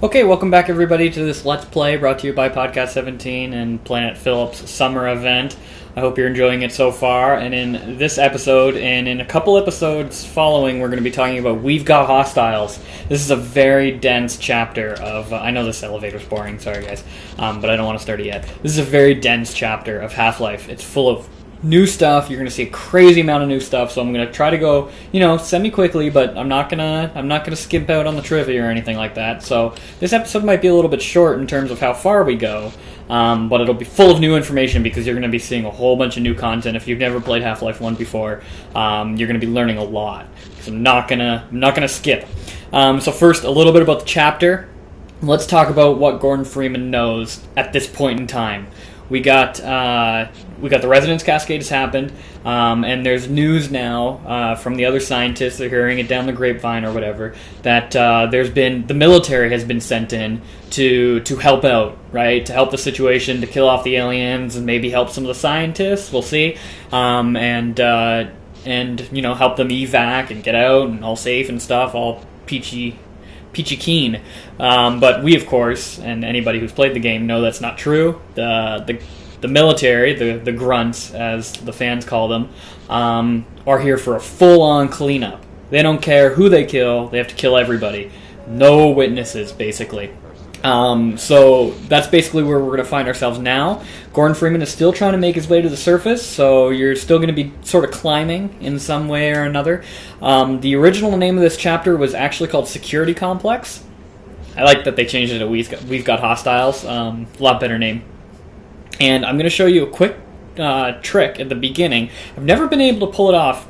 Okay, welcome back everybody to this Let's Play brought to you by Podcast 17 and Planet Phillips summer event. I hope you're enjoying it so far, and in this episode and in a couple episodes following, we're going to be talking about We've Got Hostiles. This is a very dense chapter of, I know this elevator's boring, sorry guys, but I don't want to start it yet. This is a very dense chapter of Half-Life. It's full of new stuff. You're going to see a crazy amount of new stuff, so I'm going to try to go, semi-quickly, but I'm not gonna skimp out on the trivia or anything like that. So this episode might be a little bit short in terms of how far we go, but it'll be full of new information because you're going to be seeing a whole bunch of new content. If you've never played Half-Life 1 before, you're going to be learning a lot. So I'm not gonna skip. So first, a little bit about the chapter. Let's talk about what Gordon Freeman knows at this point in time. We got the resonance cascade has happened, and there's news now from the other scientists. They're hearing it down the grapevine or whatever that the military has been sent in to help out, right? To help the situation, to kill off the aliens, and maybe help some of the scientists. We'll see, and help them evac and get out and all safe and stuff, all peachy keen. But we, of course, and anybody who's played the game know that's not true. The military, the grunts, as the fans call them, are here for a full-on cleanup. They don't care who they kill. They have to kill everybody. No witnesses, basically. So that's basically where we're going to find ourselves now. Gordon Freeman is still trying to make his way to the surface, so you're still going to be sort of climbing in some way or another. The original name of this chapter was actually called Security Complex. I like that they changed it to We've Got Hostiles. A lot better name. And I'm going to show you a quick trick at the beginning. I've never been able to pull it off.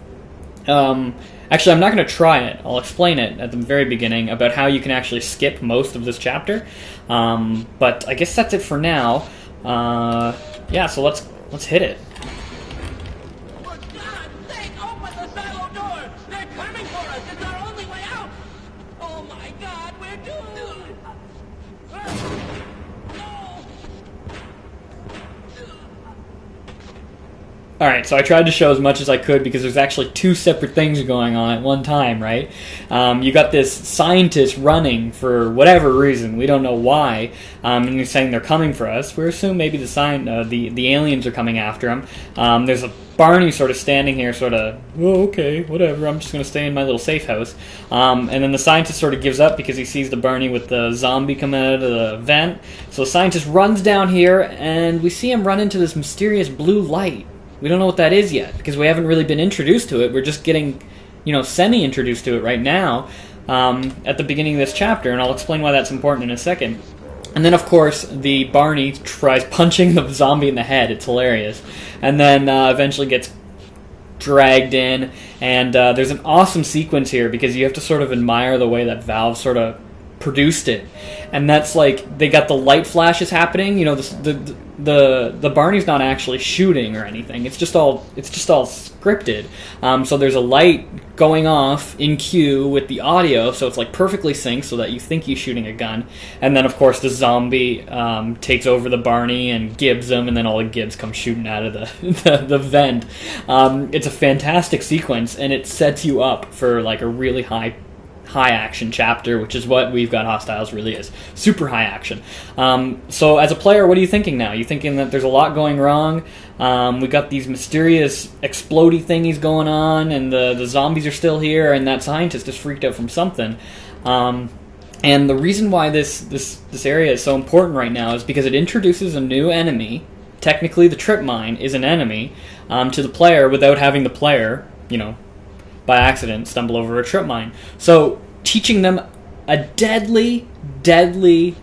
Actually, I'm not going to try it. I'll explain it at the very beginning about how you can actually skip most of this chapter. But I guess that's it for now. Yeah, so let's hit it. For God's sake, open the silo door! They're coming for us! It's our only way out! Oh my God, we're doomed! No! Alright, so I tried to show as much as I could because there's actually two separate things going on at one time, right? You got this scientist running for whatever reason, we don't know why, and he's saying they're coming for us. We assume maybe the aliens are coming after him. There's a Barney sort of standing here, sort of, oh, okay, whatever, I'm just going to stay in my little safe house. And then the scientist sort of gives up because he sees the Barney with the zombie coming out of the vent. So the scientist runs down here, and we see him run into this mysterious blue light. We don't know what that is yet, because we haven't really been introduced to it. We're just getting, semi-introduced to it right now at the beginning of this chapter, and I'll explain why that's important in a second. And then, of course, the Barney tries punching the zombie in the head. It's hilarious. And then eventually gets dragged in, and there's an awesome sequence here, because you have to sort of admire the way that Valve sort of produced it. And that's like, they got the light flashes happening, the Barney's not actually shooting or anything. It's just all scripted. So there's a light going off in cue with the audio, so it's like perfectly synced so that you think he's shooting a gun. And then of course the zombie takes over the Barney and gibs him, and then all the gibs come shooting out of the vent. It's a fantastic sequence, and it sets you up for like a really high action chapter, which is what We've Got Hostiles really is. Super high action. So as a player, what are you thinking now? You thinking that there's a lot going wrong? We got these mysterious explodey thingies going on, and the zombies are still here, and that scientist is freaked out from something. And the reason why this area is so important right now is because it introduces a new enemy. Technically, the trip mine is an enemy to the player without having the player, by accident stumble over a trip mine. So teaching them a deadly enemy,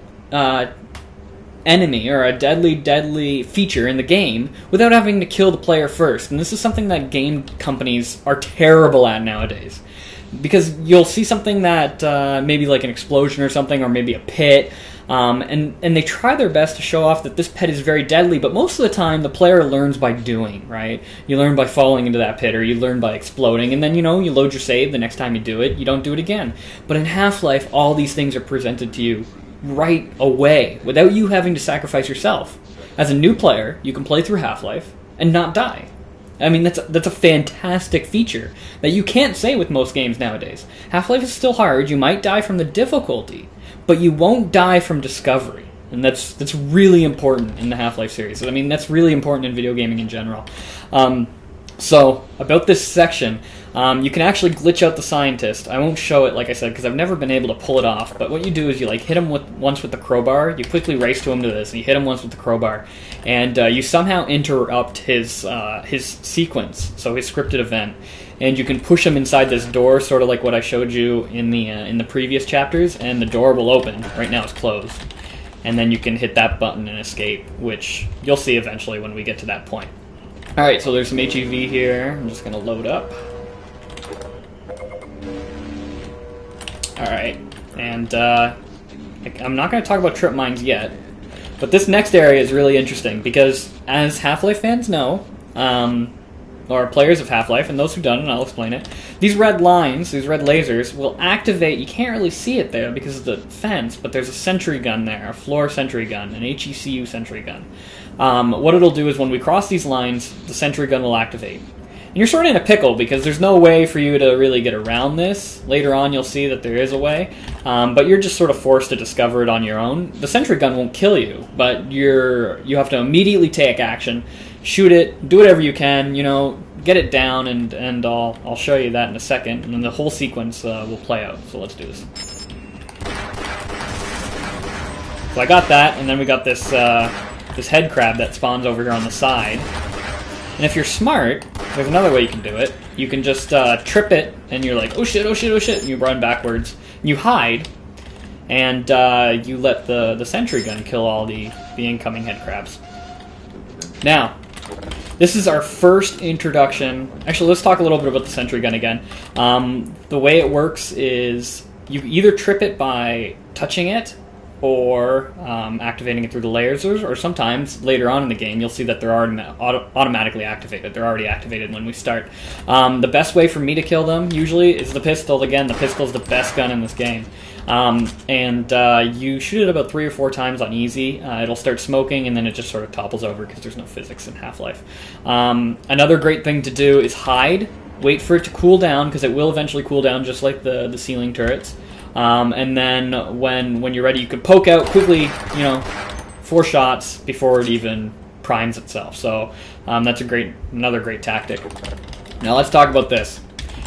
or a deadly feature in the game without having to kill the player first. And this is something that game companies are terrible at nowadays. Because you'll see something that maybe like an explosion or something, or maybe a pit, and they try their best to show off that this pit is very deadly, but most of the time the player learns by doing, right? You learn by falling into that pit, or you learn by exploding, and then, you load your save. The next time you do it, you don't do it again. But in Half-Life, all these things are presented to you right away, without you having to sacrifice yourself. As a new player, you can play through Half-Life and not die. I mean, that's a fantastic feature that you can't say with most games nowadays. Half-Life is still hard. You might die from the difficulty, but you won't die from discovery. And that's really important in the Half-Life series. I mean, that's really important in video gaming in general. So, about this section, you can actually glitch out the scientist. I won't show it, like I said, because I've never been able to pull it off. But what you do is you hit him once with the crowbar. You quickly race to him to this, and you hit him once with the crowbar, and you somehow interrupt his sequence, so his scripted event. And you can push him inside this door, sort of like what I showed you in the previous chapters, and the door will open. Right now it's closed. And then you can hit that button and escape, which you'll see eventually when we get to that point. Alright, so there's some HEV here. I'm just going to load up. Alright, and I'm not going to talk about trip mines yet, but this next area is really interesting because, as Half-Life fans know, or players of Half-Life, and those who don't, and I'll explain it, these red lines, these red lasers, will activate. You can't really see it there because of the fence, but there's a sentry gun there, a floor sentry gun, an HECU sentry gun. What it'll do is when we cross these lines, the sentry gun will activate. And you're sort of in a pickle because there's no way for you to really get around this. Later on you'll see that there is a way, but you're just sort of forced to discover it on your own. The sentry gun won't kill you, but you have to immediately take action, shoot it, do whatever you can, get it down, and I'll show you that in a second, and then the whole sequence will play out. So let's do this. So I got that, and then we got this head crab that spawns over here on the side. And if you're smart, there's another way you can do it. You can just trip it, and you're like, oh shit, oh shit, oh shit, and you run backwards. And you hide, and you let the sentry gun kill all the incoming head crabs. Now, this is our first introduction. Actually, let's talk a little bit about the sentry gun again. The way it works is you either trip it by touching it, or activating it through the lasers, or sometimes later on in the game you'll see that they're automatically activated. They're already activated when we start. The best way for me to kill them usually is the pistol. Again, the pistol's the best gun in this game. You shoot it about 3 or 4 times on easy. It'll start smoking, and then it just sort of topples over because there's no physics in Half-Life. Another great thing to do is hide. Wait for it to cool down, because it will eventually cool down just like the ceiling turrets. And then when you're ready, you can poke out quickly, 4 shots before it even primes itself. So that's another great tactic. Now let's talk about this.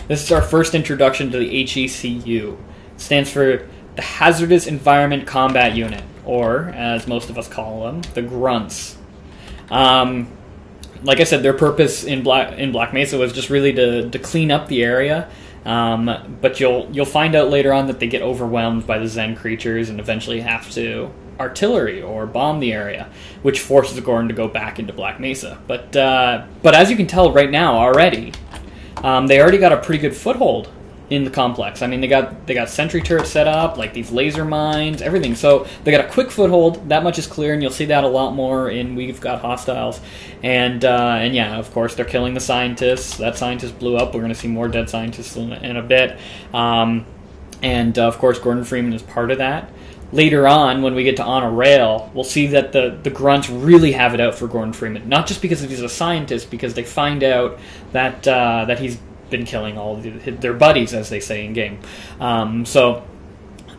This is our first introduction to the HECU. It stands for the Hazardous Environment Combat Unit, or as most of us call them, the Grunts. Like I said, their purpose in Black Mesa was just really to clean up the area. But you'll find out later on that they get overwhelmed by the Zen creatures and eventually have to artillery or bomb the area, which forces Gordon to go back into Black Mesa. But as you can tell right now already, they already got a pretty good foothold in the complex. I mean, they got sentry turrets set up, like these laser mines, everything. So they got a quick foothold. That much is clear, and you'll see that a lot more in We've Got Hostiles. And yeah, of course, they're killing the scientists. That scientist blew up. We're going to see more dead scientists in a bit. Of course, Gordon Freeman is part of that. Later on, when we get to On a Rail, we'll see that the Grunts really have it out for Gordon Freeman. Not just because he's a scientist, because they find out that he's been killing all of their buddies, as they say in game. So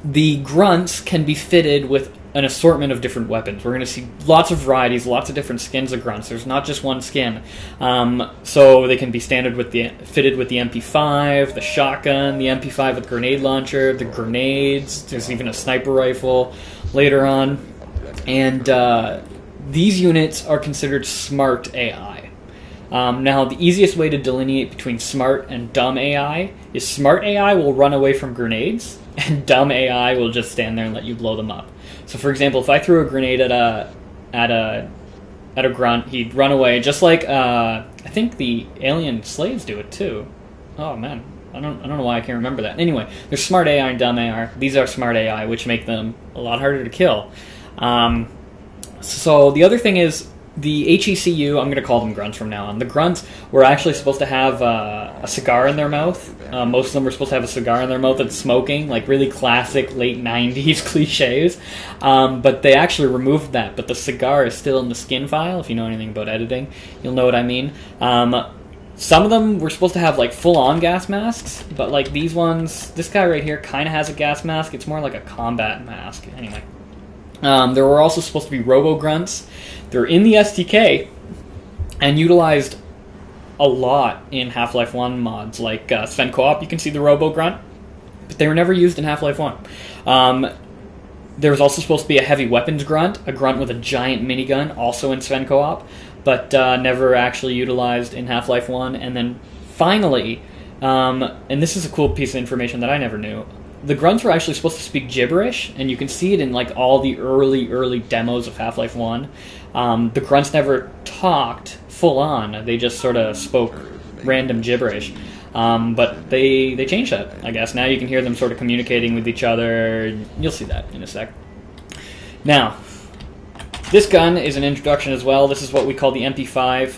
the Grunts can be fitted with an assortment of different weapons. We're going to see lots of varieties, lots of different skins of Grunts. There's not just one skin. So they can be fitted with the MP5, the shotgun, the MP5 with grenade launcher, the grenades. There's even a sniper rifle later on. And these units are considered smart AI. Now, the easiest way to delineate between smart and dumb AI is smart AI will run away from grenades, and dumb AI will just stand there and let you blow them up. So, for example, if I threw a grenade at a Grunt, he'd run away, just like I think the alien slaves do it too. Oh man, I don't know why I can't remember that. Anyway, there's smart AI and dumb AI. These are smart AI, which make them a lot harder to kill. So the other thing is, the HECU, I'm going to call them Grunts from now on. The Grunts were actually supposed to have a cigar in their mouth. Most of them were supposed to have a cigar in their mouth and smoking, like really classic late 90s cliches. But they actually removed that. But the cigar is still in the skin file. If you know anything about editing, you'll know what I mean. Some of them were supposed to have like full-on gas masks, but like these ones, this guy right here kind of has a gas mask. It's more like a combat mask. Anyway, there were also supposed to be robo grunts. They're in the SDK and utilized a lot in Half-Life 1 mods, like Sven Co-op. You can see the robo grunt, but they were never used in Half-Life 1. There was also supposed to be a heavy weapons grunt, a grunt with a giant minigun, also in Sven Co-op, but never actually utilized in Half-Life 1. And then finally, and this is a cool piece of information that I never knew, the grunts were actually supposed to speak gibberish, and you can see it in like all the early demos of Half-Life 1. The grunts never talked full on; they just sort of spoke random gibberish. But they changed that, I guess. Now you can hear them sort of communicating with each other. You'll see that in a sec. Now, this gun is an introduction as well. This is what we call the MP5.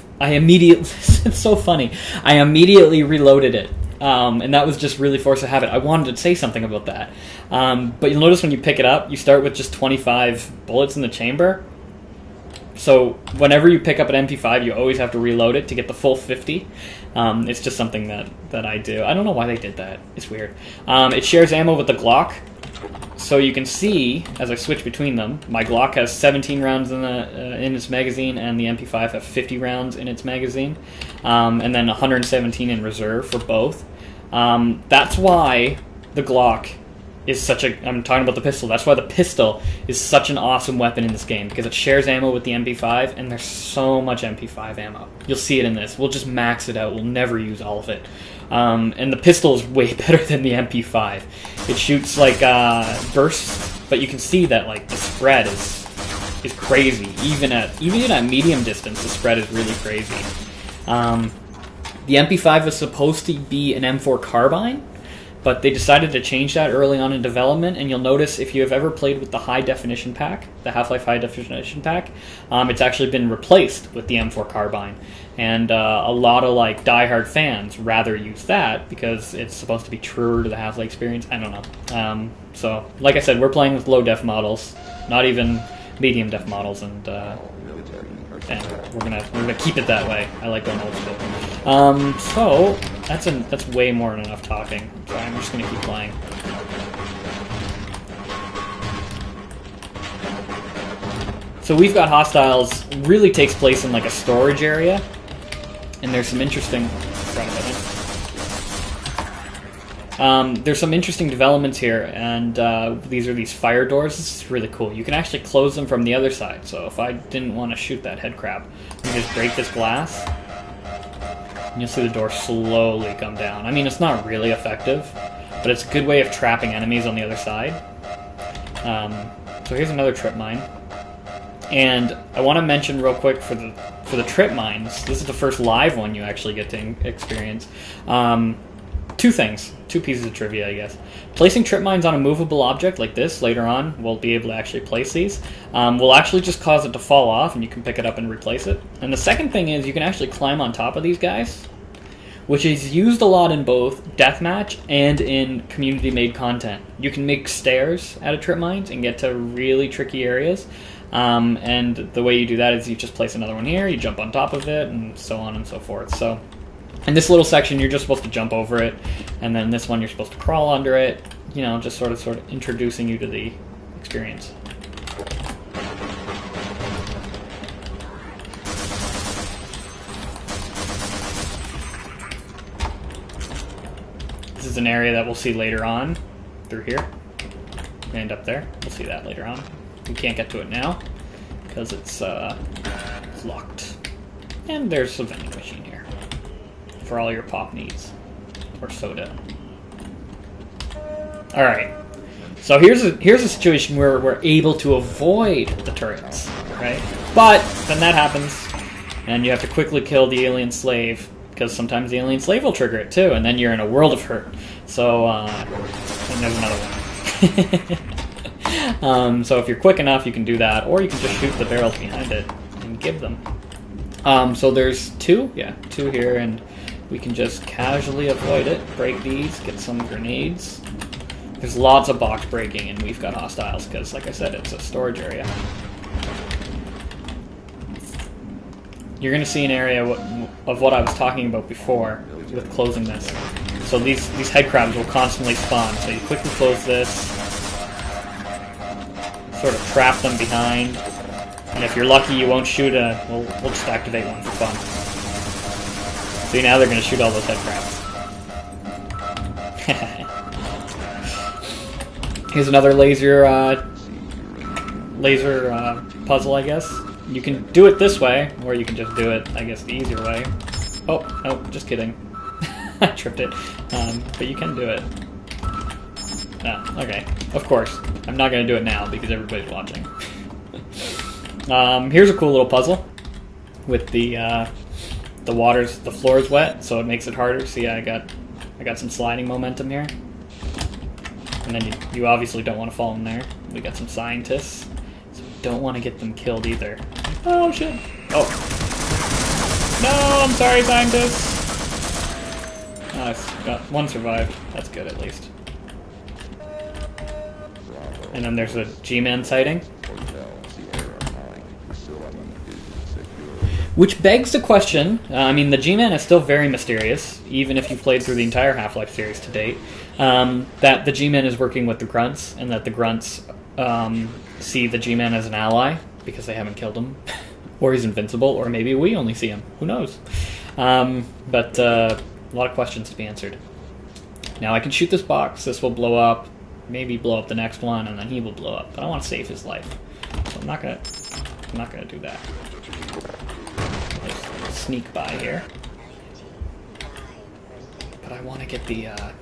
It's so funny. I immediately reloaded it. And that was just really force of habit. I wanted to say something about that. But you'll notice when you pick it up, you start with just 25 bullets in the chamber. So whenever you pick up an MP5, you always have to reload it to get the full 50. It's just something that I do. I don't know why they did that. It's weird. It shares ammo with the Glock. So you can see, as I switch between them, my Glock has 17 rounds in its magazine, and the MP5 have 50 rounds in its magazine. And then 117 in reserve for both. That's why the Glock is such a... I'm talking about the pistol. That's why the pistol is such an awesome weapon in this game, because it shares ammo with the MP5, and there's so much MP5 ammo. You'll see it in this. We'll just max it out. We'll never use all of it. And the pistol is way better than the MP5. It shoots like bursts, but you can see that like the spread is crazy. Even at medium distance, the spread is really crazy. The MP5 was supposed to be an M4 carbine, but they decided to change that early on in development, and you'll notice if you have ever played with the High Definition pack, the Half-Life High Definition pack, it's actually been replaced with the M4 carbine. And a lot of like diehard fans rather use that because it's supposed to be truer to the Half-Life experience. I don't know. So, like I said, we're playing with low-def models, not even medium-def models, and we're gonna keep it that way. I like going old school. So that's way more than enough talking. So I'm just gonna keep playing. So we've got hostiles. Really takes place in like a storage area, and there's some interesting. There's some interesting developments here, and these are these fire doors. This is really cool. You can actually close them from the other side. So if I didn't want to shoot that head crab, you can just break this glass, and you'll see the door slowly come down. I mean, it's not really effective, but it's a good way of trapping enemies on the other side. So here's another trip mine. And I want to mention real quick for the trip mines, this is the first live one you actually get to experience. Two things, two pieces of trivia, I guess. Placing trip mines on a movable object like this later on, we'll be able to actually place these, will actually just cause it to fall off, and you can pick it up and replace it. And the second thing is you can actually climb on top of these guys, which is used a lot in both deathmatch and in community-made content. You can make stairs out of trip mines and get to really tricky areas. And the way you do that is you just place another one here, you jump on top of it, and so on and so forth. So in this little section, you're just supposed to jump over it, and then this one you're supposed to crawl under it, you know, just sort of introducing you to the experience. This is an area that we'll see later on through here, and up there. We'll see that later on. We can't get to it now because it's locked. And there's a vending machine here for all your pop needs, or soda. All right. So here's a situation where we're able to avoid the turrets, right? But then that happens, and you have to quickly kill the alien slave, because sometimes the alien slave will trigger it too, and then you're in a world of hurt. So and there's another one. So if you're quick enough, you can do that, or you can just shoot the barrels behind it and give them. So there's two here, and we can just casually avoid it, break these, get some grenades. There's lots of box breaking, and we've got hostiles, because like I said, it's a storage area. you're going to see an area of what I was talking about before with closing this. So these head crabs will constantly spawn. So you quickly close this, sort of trap them behind, and if you're lucky, you won't shoot a. We'll just activate one for fun. See, now they're going to shoot all those head crabs. Here's another laser puzzle, I guess. You can do it this way, or you can just do it, I guess, the easier way. Oh, no, just kidding. I tripped it. But you can do it. Ah, okay. Of course. I'm not going to do it now because everybody's watching. Here's a cool little puzzle with the floor is wet, so it makes it harder. See, I got some sliding momentum here. And then you obviously don't want to fall in there. We got some scientists, so we don't want to get them killed either. Oh, shit. Oh. No, I'm sorry, scientists. Oh, got one survived. That's good, at least. And then there's a G-Man sighting. Which begs the question, I mean, the G-Man is still very mysterious, even if you've played through the entire Half-Life series to date, that the G-Man is working with the Grunts, and that the Grunts see the G-Man as an ally, because they haven't killed him. Or he's invincible, or maybe we only see him. Who knows? But a lot of questions to be answered. Now I can shoot this box, this will blow up, maybe blow up the next one, and then he will blow up. But I want to save his life. So I'm not gonna do that. Just sneak by here. But I want to get the ammo.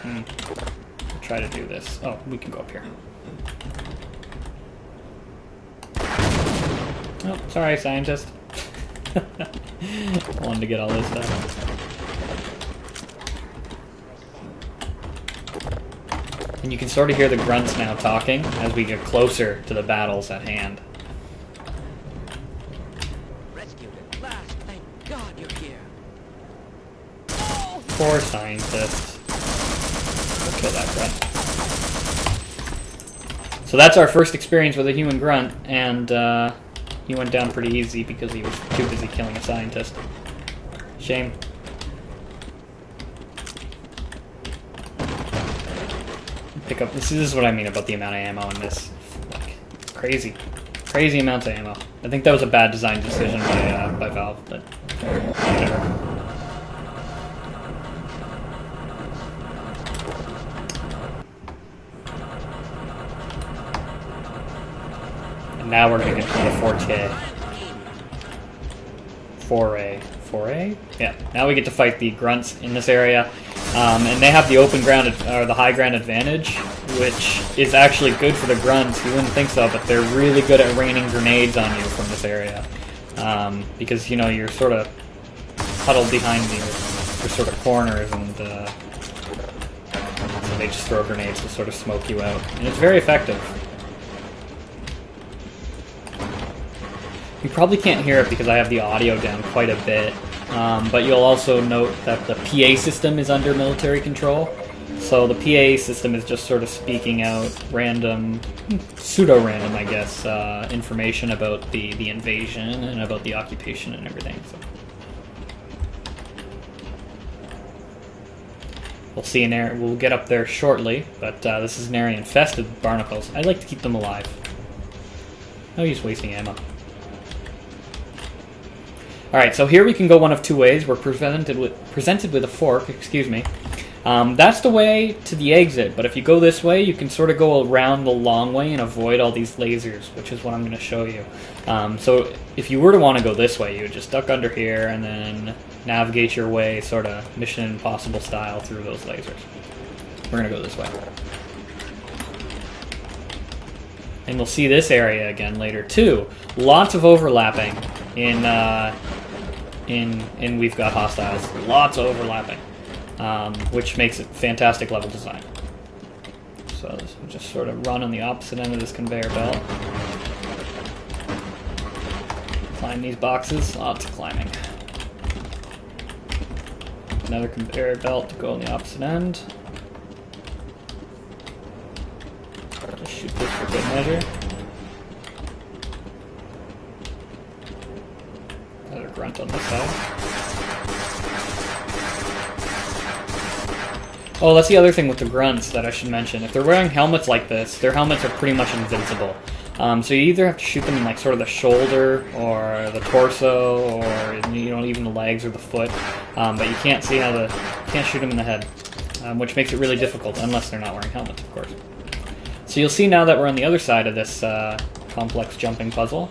I'll try to do this. Oh, we can go up here. Oh, sorry, scientist. Wanted to get all this stuff. And you can sort of hear the Grunts now talking as we get closer to the battles at hand. Rescued at last. Thank God you're here. Poor scientist. We'll kill that Grunt. So that's our first experience with a human Grunt, and he went down pretty easy because he was too busy killing a scientist. Shame. Pick up. This is what I mean about the amount of ammo in this. Like, crazy amounts of ammo. I think that was a bad design decision by Valve, but whatever. And now we're gonna get to the foray. Yeah. Now we get to fight the Grunts in this area. And they have the open ground, or the high ground advantage, which is actually good for the Grunts. You wouldn't think so, but they're really good at raining grenades on you from this area. Because, you know, you're sort of huddled behind your sort of corners, and so they just throw grenades to sort of smoke you out. And it's very effective. You probably can't hear it because I have the audio down quite a bit. But you'll also note that the PA system is under military control. So the PA system is just sort of speaking out random, pseudo-random, I guess, information about the invasion and about the occupation and everything. So we'll see an area. We'll get up there shortly, but this is an area infested with barnacles. I like to keep them alive. No use wasting ammo. Alright, so here we can go one of two ways. We're presented with a fork, excuse me. That's the way to the exit, but if you go this way, you can sort of go around the long way and avoid all these lasers, which is what I'm going to show you. So if you were to want to go this way, you would just duck under here and then navigate your way sort of Mission Impossible style through those lasers. We're going to go this way. And we'll see this area again later too. Lots of overlapping in We've Got Hostiles. Lots of overlapping, which makes it fantastic level design. So this will just sort of run on the opposite end of this conveyor belt. Climb these boxes. Lots of climbing. Another conveyor belt to go on the opposite end. Just shoot this for good measure. grunt on this side. Oh, that's the other thing with the grunts that I should mention. If they're wearing helmets like this, their helmets are pretty much invincible. So you either have to shoot them in like sort of the shoulder or the torso, or even the legs or the foot. But you can't shoot them in the head, which makes it really difficult unless they're not wearing helmets, of course. So you'll see now that we're on the other side of this complex jumping puzzle.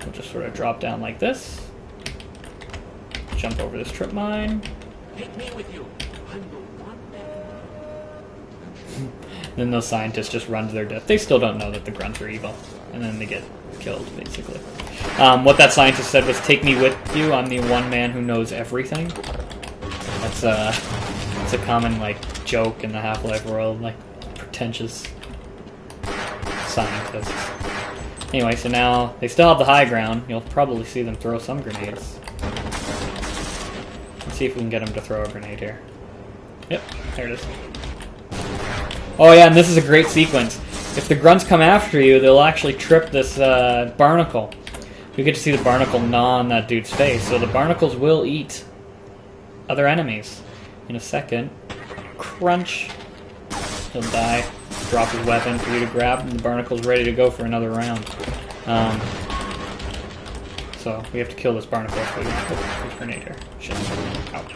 We'll just sort of drop down like this, jump over this trip mine. Take me with you. I'm the one man. Then those scientists just run to their death. They still don't know that the grunts are evil, and then they get killed, basically. What that scientist said was, "Take me with you. I'm the one man who knows everything." That's it's a common joke in the Half-Life world, pretentious scientists. Anyway, so now they still have the high ground. You'll probably see them throw some grenades. Let's see if we can get them to throw a grenade here. Yep, there it is. Oh yeah, and this is a great sequence. If the grunts come after you, they'll actually trip this barnacle. You get to see the barnacle gnaw on that dude's face, so the barnacles will eat other enemies. In a second, crunch, he'll die. Drop his weapon for you to grab, and the barnacle's ready to go for another round. So we have to kill this barnacle if we want to put this grenade here. Shit. Ouch.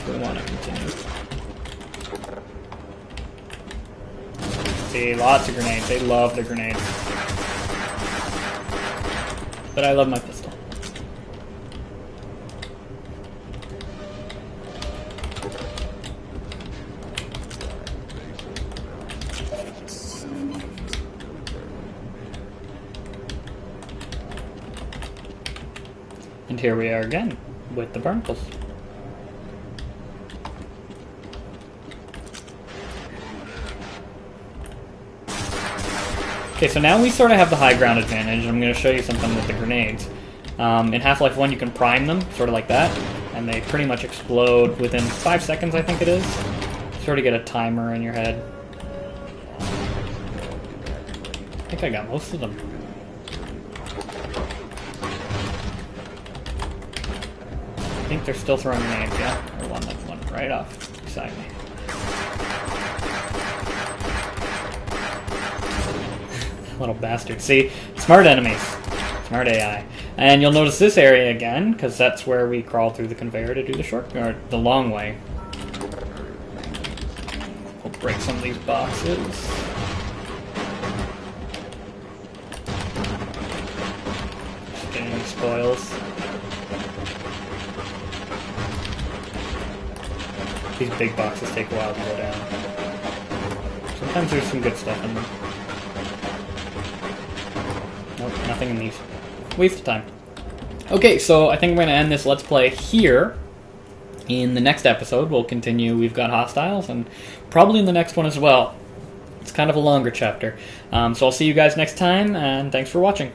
We want to continue. See, lots of grenades. They love the grenades. But I love my pistol. And here we are again with the barnacles. Okay, so now we sort of have the high ground advantage, and I'm going to show you something with the grenades. In Half-Life 1 you can prime them, sort of like that, and they pretty much explode within 5 seconds, I think it is. Sort of get a timer in your head. I think I got most of them. I think they're still throwing grenades, yeah? Or one that went right off beside me. Little bastard. See? Smart enemies. Smart AI. And you'll notice this area again, because that's where we crawled through the conveyor to do the short, or the long way. We'll break some of these boxes. Just getting any spoils. These big boxes take a while to go down. Sometimes there's some good stuff in them. Nope, nothing in these. Waste of time. Okay, so I think I'm going to end this Let's Play here. In the next episode, we'll continue. We've got hostiles, and probably in the next one as well. It's kind of a longer chapter. So I'll see you guys next time, and thanks for watching.